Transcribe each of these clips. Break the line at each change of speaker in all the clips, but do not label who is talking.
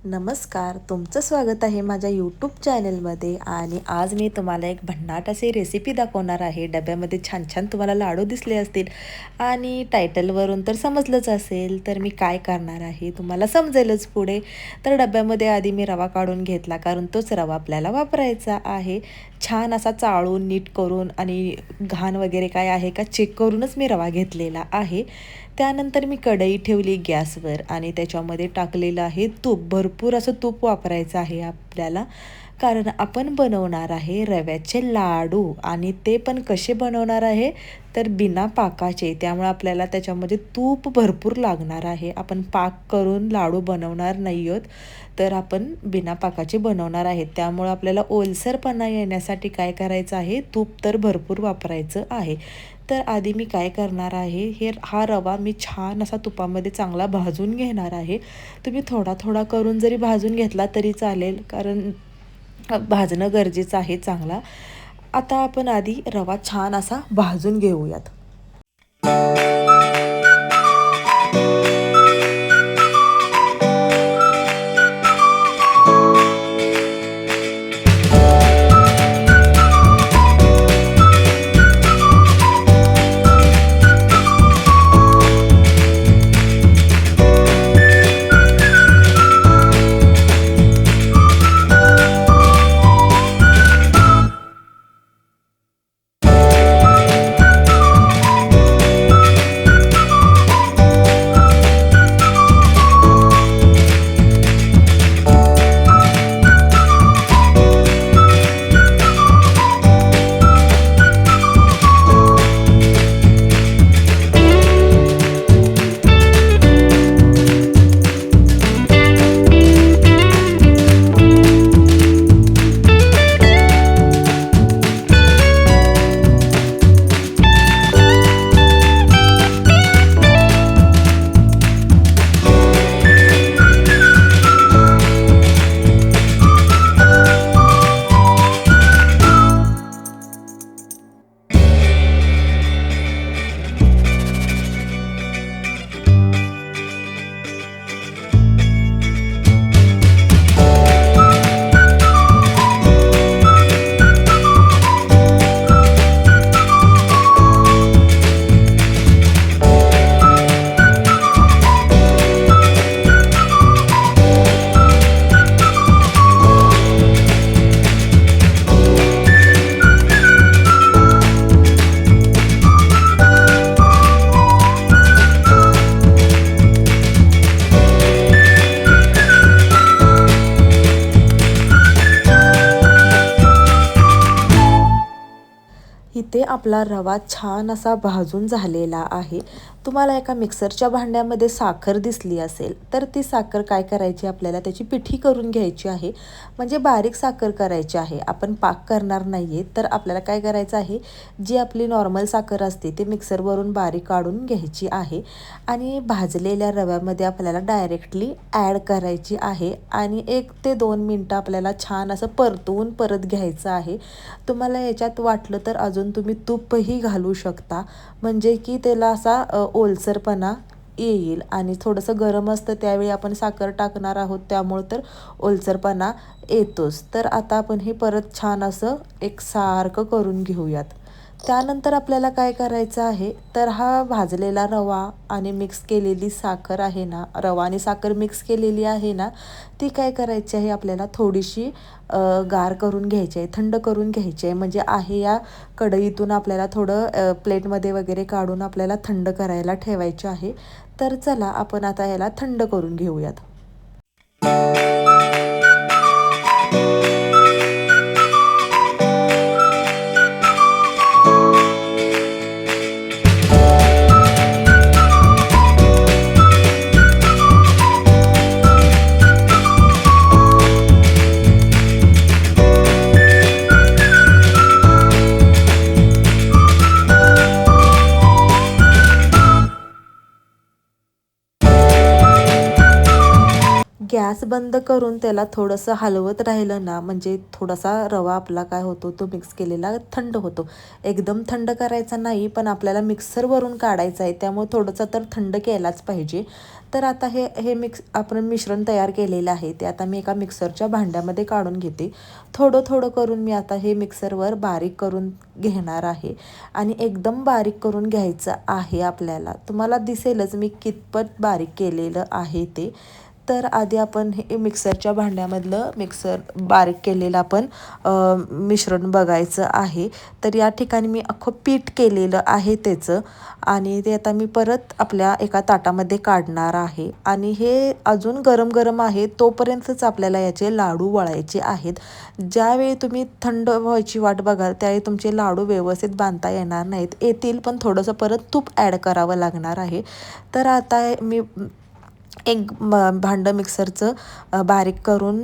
नमस्कार, तुमचं स्वागत आहे माझ्या यूट्यूब चॅनलमध्ये. आणि आज मी तुम्हाला एक भन्नाट अशी रेसिपी दाखवणार आहे. डब्यामध्ये छान छान तुम्हाला लाडू दिसले असतील आणि टायटलवरून तर समजलंच असेल. तर मी काय करणार आहे तुम्हाला समजेलच पुढे. तर डब्यामध्ये आधी मी रवा काढून घेतला, कारण तोच रवा आपल्याला वापरायचा आहे. छान असा चाळून नीट करून आणि घाण वगैरे काय आहे का चेक करूनच मी रवा घेतलेला आहे. त्यानंतर मी कढई ठेवली गॅसवर आणि त्याच्यामध्ये टाकलेलं आहे तूप. भरपूर असं तूप वापरायचं आहे आपल्याला, कारण आपण बनवणार आहे रव्याचे लाडू. आणि ते पण कसे बनवणार आहे, तर बिना पाकाचे. त्यामुळे आपल्याला त्याच्यामध्ये तूप भरपूर लागणार आहे. आपण पाक करून लाडू बनवणार नाही आहोत, तर आपण बिना पाकाचे बनवणार आहेत. त्यामुळे आपल्याला ओलसरपणा येण्यासाठी काय करायचं आहे, तूप तर भरपूर वापरायचं आहे. तर आधी मी काय करणार आहे, हा रवा मी छान असा तुपामध्ये चांगला भाजून घेणार आहे. तुम्ही थोडा थोडा करून जरी भाजून घेतला तरी चालेल, कारण भाजणं गरजेचं आहे चांगला. आता आपण आधी रवा छान असा भाजून घेऊयात. इथे आपला रवा छान असा भाजून झालेला आहे. तुम्हाला एका मिक्सरच्या भांड्यामध्ये साखर दिसली असेल, तर ती साखर काय करायची, आपल्याला त्याची पिठी करून घ्यायची आहे. म्हणजे बारीक साखर करायची आहे. आपण पाक करणार नाही आहे, तर आपल्याला काय करायचं आहे, जी आपली नॉर्मल साखर असते ती मिक्सरवरून बारीक काढून घ्यायची आहे. आणि भाजलेल्या रव्यामध्ये आपल्याला डायरेक्टली ॲड करायची आहे. आणि 1 ते 2 मिनटं आपल्याला छान असं परतवून परत घ्यायचं आहे. तुम्हाला याच्यात वाटलं तर अजून तुम्ही तूपही घालू शकता, म्हणजे की त्याला असा ओलसरपणा येईल. आणि थोडंसं गरम असतं त्यावेळी आपण साखर टाकणार आहोत, त्यामुळं तर ओलसरपणा येतोच. तर आता आपण हे परत छान असं एकसारखं करून घेऊयात. त्यानंतर आपल्याला काय करायचं आहे, तर हा भाजलेला रवा आणि मिक्स केलेली साखर आहे ना, रवा आणि साखर मिक्स केलेली आहे ना, ती काय करायची आहे, आपल्याला थोडीशी गार करून घ्यायची आहे, थंड करून घ्यायची आहे. म्हणजे आहे या कढईतून आपल्याला थोडं प्लेटमध्ये वगैरे काढून आपल्याला थंड करायला ठेवायचे आहे. तर चला आपण आता याला थंड करून घेऊयात. गॅस बंद करून त्याला थोडंसं हलवत राहिलं ना, म्हणजे थोडासा रवा आपला काय होतो, तो मिक्स केलेला थंड होतो. एकदम थंड करायचा नाही, पण आपल्याला मिक्सरवरून काढायचा आहे, त्यामुळे थोडंसं तर थंड केलाच पाहिजे. तर आता हे हे आपण मिश्रण तयार केलेलं आहे ते आता मी एका मिक्सरच्या भांड्यामध्ये काढून घेते. थोडं थोडं करून मी आता हे मिक्सरवर बारीक करून घेणार आहे आणि एकदम बारीक करून घ्यायचं आहे आपल्याला. तुम्हाला दिसेलच मी कितपत बारीक केलेलं आहे ते. तर आधी आपण हे मिक्सरच्या भांड्यामधलं बारीक केलेलं आपण मिश्रण बघायचं आहे. तर या ठिकाणी मी अख्खं पीठ केलेलं आहे त्याचं आणि ते आता मी परत आपल्या एका ताटामध्ये काढणार आहे आणि हे अजून गरम गरम आहे तोपर्यंतच आपल्याला याचे लाडू वळायचे आहेत. ज्यावेळी तुम्ही थंड व्हायची वाट बघाल त्यावेळी तुमचे लाडू व्यवस्थित बांधता येणार नाहीत. येतील पण थोडंसं परत तूप ॲड करावं लागणार आहे. तर आता मी एक भांडं मिक्सरचं बारीक करून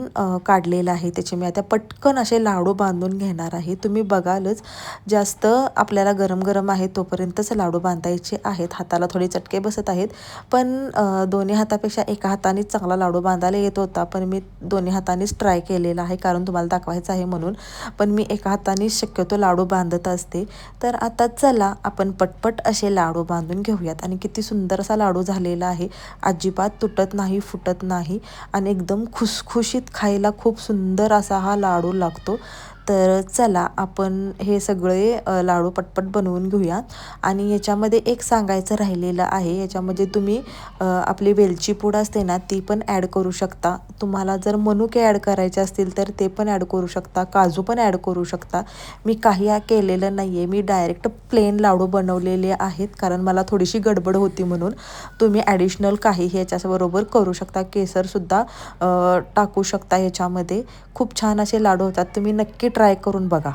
काढलेलं आहे. त्याचे मी आता पटकन असे लाडू बांधून घेणार आहे. तुम्ही बघालच जास्त आपल्याला गरम गरम आहे तोपर्यंतच लाडू बांधायचे आहेत. हाताला थोडे चटके बसत आहेत पण दोन्ही हातापेक्षा एका हातानेच चांगला लाडू बांधायला येत होता. पण मी दोन्ही हातानेच ट्राय केलेला आहे कारण तुम्हाला दाखवायचं आहे म्हणून. पण मी एका हातानेच शक्यतो लाडू बांधत असते. तर आता चला आपण पटपट असे लाडू बांधून घेऊयात. आणि किती सुंदर असा लाडू झालेला आहे. अजिबात तुटत नाही, फुटत नाही आणि एकदम खुसखुशीत खायला खूप सुंदर असा हा लाडू लागतो. तर चला आपण हे सगळे लाडू पटपट बनवून घेऊया. आणि याच्यामध्ये एक सांगायचं राहिलेलं आहे, याच्यामध्ये तुम्ही आपली वेलची पूड असते ना ती पण ॲड करू शकता. तुम्हाला जर मनुके ॲड करायचे असतील तर ते पण ॲड करू शकता, काजू पण ॲड करू शकता. मी काही केलेलं नाही आहे, मी डायरेक्ट प्लेन लाडू बनवलेले आहेत कारण मला थोडीशी गडबड होती म्हणून. तुम्ही ॲडिशनल काही ह्याच्याबरोबर करू शकता, केसरसुद्धा टाकू शकता ह्याच्यामध्ये. खूप छान असे लाडू होतात, तुम्ही नक्की ट्राय करून बघा.